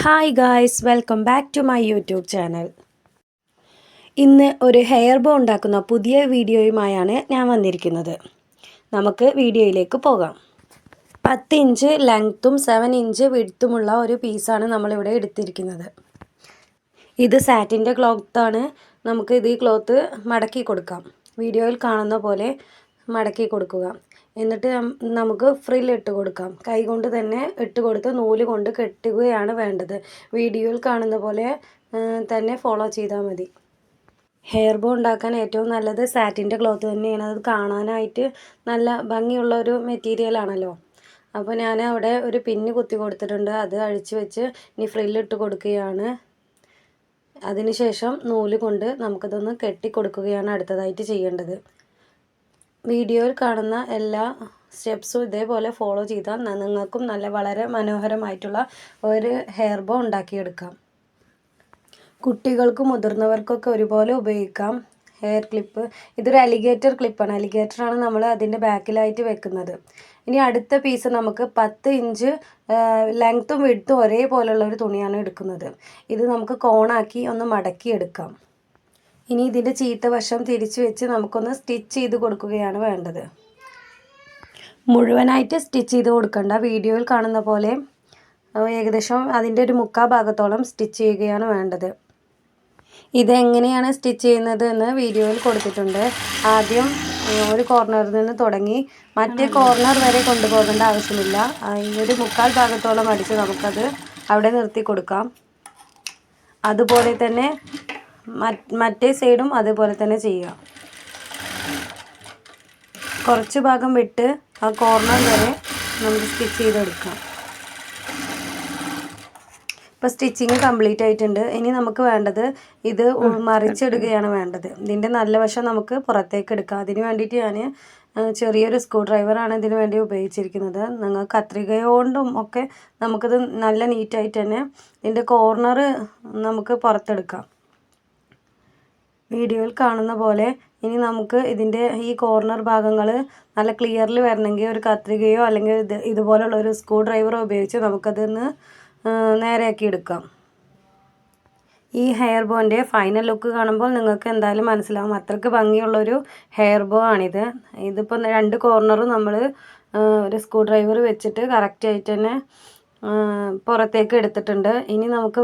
Hi guys, welcome back to my YouTube channel. ഇന്ന് ഒരു hair bow ഉണ്ടാക്കുന്ന പുതിയ വീഡിയോയുമായാണ് ഞാൻ വന്നിരിക്കുന്നത്. നമുക്ക് വീഡിയോയിലേക്ക് പോകാം. 10 ഇഞ്ച് ലെങ്ത്തും 7 ഇഞ്ച് വിഡ്ത്തുമുള്ള ഒരു പീസാണ് നമ്മളിവിടെ എടുത്തിരിക്കുന്നത്. ഇത് സാറ്റിൻ്റെ ക്ലോത്താണ്. നമുക്ക് ഈ ക്ലോത്ത് മടക്കി കൊടുക്കാം. വീഡിയോയിൽ കാണുന്ന പോലെ മടക്കി കൊടുക്കുക. എന്നിട്ട് നമുക്ക് ഫ്രില്ലിട്ട് കൊടുക്കാം. കൈകൊണ്ട് തന്നെ ഇട്ട് കൊടുത്ത് നൂല് കൊണ്ട് കെട്ടുകയാണ് വേണ്ടത്. വീഡിയോയിൽ കാണുന്ന പോലെ തന്നെ ഫോളോ ചെയ്താൽ മതി. ഹെയർ ബോ ഉണ്ടാക്കാൻ ഏറ്റവും നല്ലത് സാറ്റിൻ്റെ ക്ലോത്ത് തന്നെയാണ്. അത് കാണാനായിട്ട് നല്ല ഭംഗിയുള്ള ഒരു മെറ്റീരിയലാണല്ലോ. അപ്പോൾ ഞാൻ അവിടെ ഒരു പിന്ന് കുത്തി കൊടുത്തിട്ടുണ്ട്. അത് അഴിച്ച് വെച്ച് ഇനി ഫ്രില്ലിട്ട് കൊടുക്കുകയാണ്. അതിനുശേഷം നൂല് കൊണ്ട് നമുക്കതൊന്ന് കെട്ടി കൊടുക്കുകയാണ് അടുത്തതായിട്ട് ചെയ്യേണ്ടത്. വീഡിയോയിൽ കാണുന്ന എല്ലാ സ്റ്റെപ്സും ഇതേപോലെ ഫോളോ ചെയ്താൽ നിങ്ങൾക്കും വളരെ മനോഹരമായിട്ടുള്ള ഒരു ഹെയർ ബോ ഉണ്ടാക്കിയെടുക്കാം. കുട്ടികൾക്കും മുതിർന്നവർക്കൊക്കെ ഒരുപോലെ ഉപയോഗിക്കാം. ഹെയർ ക്ലിപ്പ് ഇതൊരു അലിഗേറ്റർ ക്ലിപ്പാണ്. അലിഗേറ്ററാണ് നമ്മൾ അതിൻ്റെ ബാക്കിലായിട്ട് വെക്കുന്നത്. ഇനി അടുത്ത പീസ് നമുക്ക് 10 ഇഞ്ച് ലെങ്ത്തും വിഡ്ത്തും ഒരേപോലെയുള്ള ഒരു തുണിയാണ് എടുക്കുന്നത്. ഇത് നമുക്ക് കോണാക്കി ഒന്ന് മടക്കിയെടുക്കാം. ഇനി ഇതിൻ്റെ ചീത്ത വശം തിരിച്ച് വെച്ച് നമുക്കൊന്ന് സ്റ്റിച്ച് ചെയ്ത് കൊടുക്കുകയാണ് വേണ്ടത്. മുഴുവനായിട്ട് സ്റ്റിച്ച് ചെയ്ത് കൊടുക്കണ്ട. വീഡിയോയിൽ കാണുന്ന പോലെ ഏകദേശം അതിൻ്റെ ഒരു 3/4 ഭാഗത്തോളം സ്റ്റിച്ച് ചെയ്യുകയാണ് വേണ്ടത്. ഇതെങ്ങനെയാണ് സ്റ്റിച്ച് ചെയ്യുന്നത് എന്ന് വീഡിയോയിൽ കൊടുത്തിട്ടുണ്ട്. ആദ്യം ഒരു കോർണറിൽ നിന്ന് തുടങ്ങി മറ്റേ കോർണർ വരെ കൊണ്ടുപോകേണ്ട ആവശ്യമില്ല. ഒരു 3/4 ഭാഗത്തോളം അടിച്ച് നമുക്കത് അവിടെ നിർത്തി കൊടുക്കാം. അതുപോലെ തന്നെ മറ്റേ സൈഡും അതുപോലെ തന്നെ ചെയ്യുക. കുറച്ച് ഭാഗം വിട്ട് ആ കോർണർ വരെ നമുക്ക് സ്റ്റിച്ച് ചെയ്തെടുക്കാം. ഇപ്പോൾ സ്റ്റിച്ചിങ് കംപ്ലീറ്റ് ആയിട്ടുണ്ട്. ഇനി നമുക്ക് വേണ്ടത് ഇത് മറിച്ചിടുകയാണ് വേണ്ടത്. ഇതിൻ്റെ നല്ല വശം നമുക്ക് പുറത്തേക്ക് എടുക്കാം. അതിന് വേണ്ടിയിട്ട് ഞാൻ ചെറിയൊരു സ്ക്രൂ ഡ്രൈവറാണ് ഇതിന് വേണ്ടി ഉപയോഗിച്ചിരിക്കുന്നത്. നിങ്ങൾ കത്രിക കൊണ്ടും ഒക്കെ നമുക്കിത് നല്ല നീറ്റായിട്ട് തന്നെ ഇതിൻ്റെ കോർണർ നമുക്ക് പുറത്തെടുക്കാം. വീഡിയോയിൽ കാണുന്ന പോലെ ഇനി നമുക്ക് ഇതിൻ്റെ ഈ കോർണർ ഭാഗങ്ങൾ നല്ല ക്ലിയറിൽ വരണമെങ്കിൽ ഒരു കത്രികയോ അല്ലെങ്കിൽ ഇതുപോലുള്ള ഒരു സ്ക്രൂ ഡ്രൈവറോ ഉപയോഗിച്ച് നമുക്കതൊന്ന് നേരെയാക്കി എടുക്കാം. ഈ ഹെയർ ബോൻ്റെ ഫൈനൽ ലുക്ക് കാണുമ്പോൾ നിങ്ങൾക്ക് എന്തായാലും മനസ്സിലാവും. അത്രയ്ക്ക് ഭംഗിയുള്ളൊരു ഹെയർ ബോ ആണിത്. ഇതിപ്പോൾ 2 കോർണറും നമ്മൾ ഒരു സ്ക്രൂ ഡ്രൈവർ വെച്ചിട്ട് കറക്റ്റായിട്ട് തന്നെ പുറത്തേക്ക് എടുത്തിട്ടുണ്ട്. ഇനി നമുക്ക്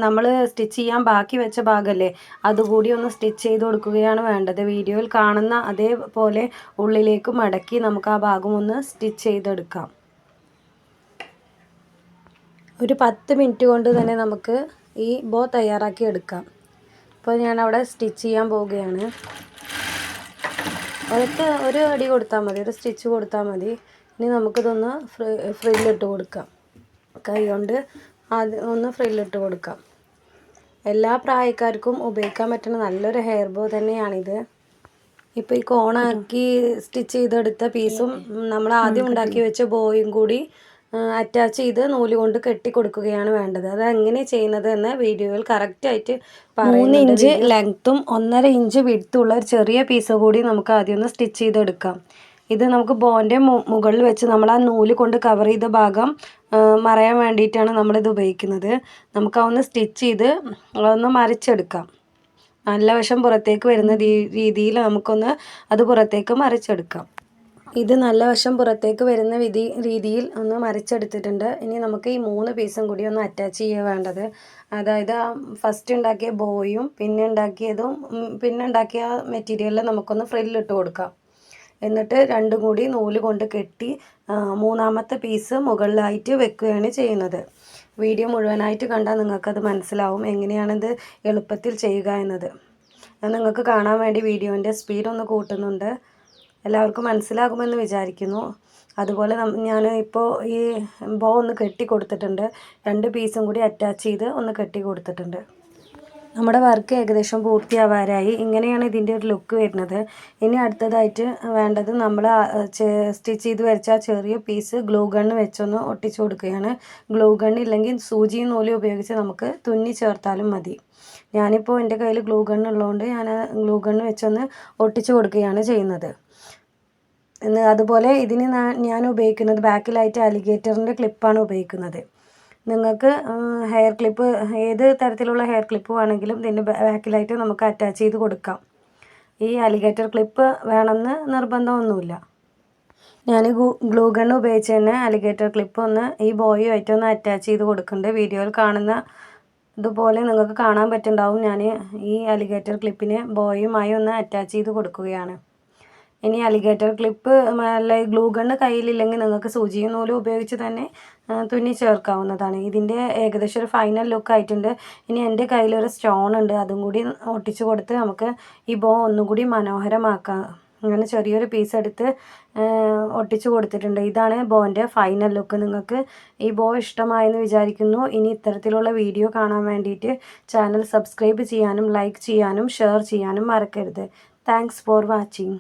നമ്മൾ സ്റ്റിച്ച് ചെയ്യാൻ ബാക്കി വെച്ച ഭാഗമല്ലേ, അതുകൂടി ഒന്ന് സ്റ്റിച്ച് ചെയ്ത് കൊടുക്കുകയാണ് വേണ്ടത്. വീഡിയോയിൽ കാണുന്ന അതേപോലെ ഉള്ളിലേക്ക് മടക്കി നമുക്ക് ആ ഭാഗം ഒന്ന് സ്റ്റിച്ച് ചെയ്തെടുക്കാം. ഒരു 10 മിനിറ്റ് കൊണ്ട് തന്നെ നമുക്ക് ഈ ബോ തയ്യാറാക്കി എടുക്കാം. ഇപ്പോൾ ഞാനവിടെ സ്റ്റിച്ച് ചെയ്യാൻ പോവുകയാണ്. ഒരു അടി കൊടുത്താൽ മതി, ഒരു സ്റ്റിച്ച് കൊടുത്താൽ മതി. ഇനി നമുക്കിതൊന്ന് ഫ്രില്ലിട്ട് കൊടുക്കാം. കൈ കൊണ്ട് ഒന്ന് ഫ്രില്ലിട്ട് കൊടുക്കാം. എല്ലാ പ്രായക്കാർക്കും ഉപയോഗിക്കാൻ പറ്റുന്ന നല്ലൊരു ഹെയർ ബോ തന്നെയാണിത്. ഇപ്പോൾ ഈ കോണാക്കി സ്റ്റിച്ച് ചെയ്തെടുത്ത പീസും നമ്മൾ ആദ്യം ഉണ്ടാക്കി വെച്ച ബോയും കൂടി അറ്റാച്ച് ചെയ്ത് നൂല് കൊണ്ട് കെട്ടി കൊടുക്കുകയാണ് വേണ്ടത്. അത് എങ്ങനെ ചെയ്യുന്നത് എന്ന് വീഡിയോയിൽ കറക്റ്റായിട്ട് 3 ഇഞ്ച് ലെങ്ത്തും 1.5 ഇഞ്ച് വിഡ്ത്തുള്ള ഒരു ചെറിയ പീസ് കൂടി നമുക്ക് ആദ്യം ഒന്ന് സ്റ്റിച്ച് ചെയ്തെടുക്കാം. ഇത് നമുക്ക് ബോൻ്റെ മുകളിൽ വെച്ച് നമ്മൾ ആ നൂല് കൊണ്ട് കവർ ചെയ്ത ഭാഗം മറയാൻ വേണ്ടിയിട്ടാണ് നമ്മളിത് ഉപയോഗിക്കുന്നത്. നമുക്ക് അതൊന്ന് സ്റ്റിച്ച് ചെയ്ത് അതൊന്ന് മറിച്ചെടുക്കാം. നല്ല വശം പുറത്തേക്ക് വരുന്ന രീതിയിൽ നമുക്കൊന്ന് അത് പുറത്തേക്ക് മറിച്ചെടുക്കാം. ഇത് നല്ല വശം പുറത്തേക്ക് വരുന്ന രീതിയിൽ ഒന്ന് മറിച്ചെടുത്തിട്ടുണ്ട്. ഇനി നമുക്ക് ഈ 3 പീസും കൂടി ഒന്ന് അറ്റാച്ച് ചെയ്യുക വേണ്ടത്. അതായത് ഫസ്റ്റ് ഉണ്ടാക്കിയ ബോയും പിന്നെ ഉണ്ടാക്കിയ മെറ്റീരിയലിൽ നമുക്കൊന്ന് ഫ്രില്ലിട്ട് കൊടുക്കാം. എന്നിട്ട് 2 കൂടി നൂല് കൊണ്ട് കെട്ടി 3ാമത്തെ പീസ് മുകളിലായിട്ട് വെക്കുകയാണ് ചെയ്യുന്നത്. വീഡിയോ മുഴുവനായിട്ട് കണ്ടാൽ നിങ്ങൾക്കത് മനസ്സിലാവും എങ്ങനെയാണിത് എളുപ്പത്തിൽ ചെയ്യുക എന്നത്. നിങ്ങൾക്ക് കാണാൻ വേണ്ടി വീഡിയോൻ്റെ സ്പീഡ് ഒന്ന് കൂട്ടുന്നുണ്ട്. എല്ലാവർക്കും മനസ്സിലാകുമെന്ന് വിചാരിക്കുന്നു. അതുപോലെ ഞാൻ ഇപ്പോൾ ഈ ബോ ഒന്ന് കെട്ടി കൊടുത്തിട്ടുണ്ട്. 2 പീസും കൂടി അറ്റാച്ച് ചെയ്ത് ഒന്ന് കെട്ടി കൊടുത്തിട്ടുണ്ട്. നമ്മുടെ വർക്ക് ഏകദേശം പൂർത്തിയാവാറായി. ഇങ്ങനെയാണ് ഇതിൻ്റെ ഒരു ലുക്ക് വരുന്നത്. ഇനി അടുത്തതായിട്ട് വേണ്ടത് നമ്മൾ സ്റ്റിച്ച് ചെയ്ത് വരച്ച ചെറിയ പീസ് ഗ്ലൂ ഗണ്ണ് വെച്ചൊന്ന് ഒട്ടിച്ചു കൊടുക്കുകയാണ്. ഗ്ലൂ ഗണ്ണ് ഇല്ലെങ്കിൽ സൂചിയും നൂലും ഉപയോഗിച്ച് നമുക്ക് തുന്നി ചേർത്താലും മതി. ഞാനിപ്പോൾ എൻ്റെ കയ്യിൽ ഗ്ലൂ ഗണ്ണ് ഉള്ളതുകൊണ്ട് ഞാൻ ഗ്ലൂ ഗണ്ണ് വെച്ചൊന്ന് ഒട്ടിച്ചു കൊടുക്കുകയാണ് ചെയ്യുന്നത്. അതുപോലെ ഇതിന് ഞാൻ ഉപയോഗിക്കുന്നത് ബാക്കിലായിട്ട് അലിഗേറ്ററിൻ്റെ ക്ലിപ്പാണ് ഉപയോഗിക്കുന്നത്. നിങ്ങൾക്ക് ഹെയർ ക്ലിപ്പ് ഏത് തരത്തിലുള്ള ഹെയർ ക്ലിപ്പ് വേണമെങ്കിലും ഇതിൻ്റെ ബാക്കിലായിട്ട് നമുക്ക് അറ്റാച്ച് ചെയ്ത് കൊടുക്കാം. ഈ അലിഗേറ്റർ ക്ലിപ്പ് വേണമെന്ന് നിർബന്ധമൊന്നുമില്ല. ഞാൻ ഗ്ലൂ ഗൺ ഉപയോഗിച്ച് തന്നെ അലിഗേറ്റർ ക്ലിപ്പ് ഒന്ന് ഈ ബോയുമായിട്ട് ഒന്ന് അറ്റാച്ച് ചെയ്ത് കൊടുക്കുന്നുണ്ട്. വീഡിയോയിൽ കാണുന്ന ഇതുപോലെ നിങ്ങൾക്ക് കാണാൻ പറ്റുന്നുണ്ടാവും. ഞാൻ ഈ അലിഗേറ്റർ ക്ലിപ്പിന് ബോയുമായി ഒന്ന് അറ്റാച്ച് ചെയ്ത് കൊടുക്കുകയാണ്. ഇനി അലിഗേറ്റർ ക്ലിപ്പ് അല്ല ഗ്ലൂ ഗണ്ണ് കയ്യിലില്ലെങ്കിൽ നിങ്ങൾക്ക് സൂചിയും നൂലും ഉപയോഗിച്ച് തന്നെ തുന്നി ചേർക്കാവുന്നതാണ്. ഇതിൻ്റെ ഏകദേശം ഒരു ഫൈനൽ ലുക്ക് ആയിട്ടുണ്ട്. ഇനി എൻ്റെ കയ്യിലൊരു സ്റ്റോൺ ഉണ്ട്, അതും കൂടി ഒട്ടിച്ച് കൊടുത്ത് നമുക്ക് ഈ ബോ ഒന്നും കൂടി മനോഹരമാക്കാം. അങ്ങനെ ചെറിയൊരു പീസ് എടുത്ത് ഒട്ടിച്ച് കൊടുത്തിട്ടുണ്ട്. ഇതാണ് ബോൻ്റെ ഫൈനൽ ലുക്ക്. നിങ്ങൾക്ക് ഈ ബോ ഇഷ്ടമായെന്ന് വിചാരിക്കുന്നു. ഇനി ഇത്തരത്തിലുള്ള വീഡിയോ കാണാൻ വേണ്ടിയിട്ട് ചാനൽ സബ്സ്ക്രൈബ് ചെയ്യാനും ലൈക്ക് ചെയ്യാനും ഷെയർ ചെയ്യാനും മറക്കരുത്. Thanks for watching.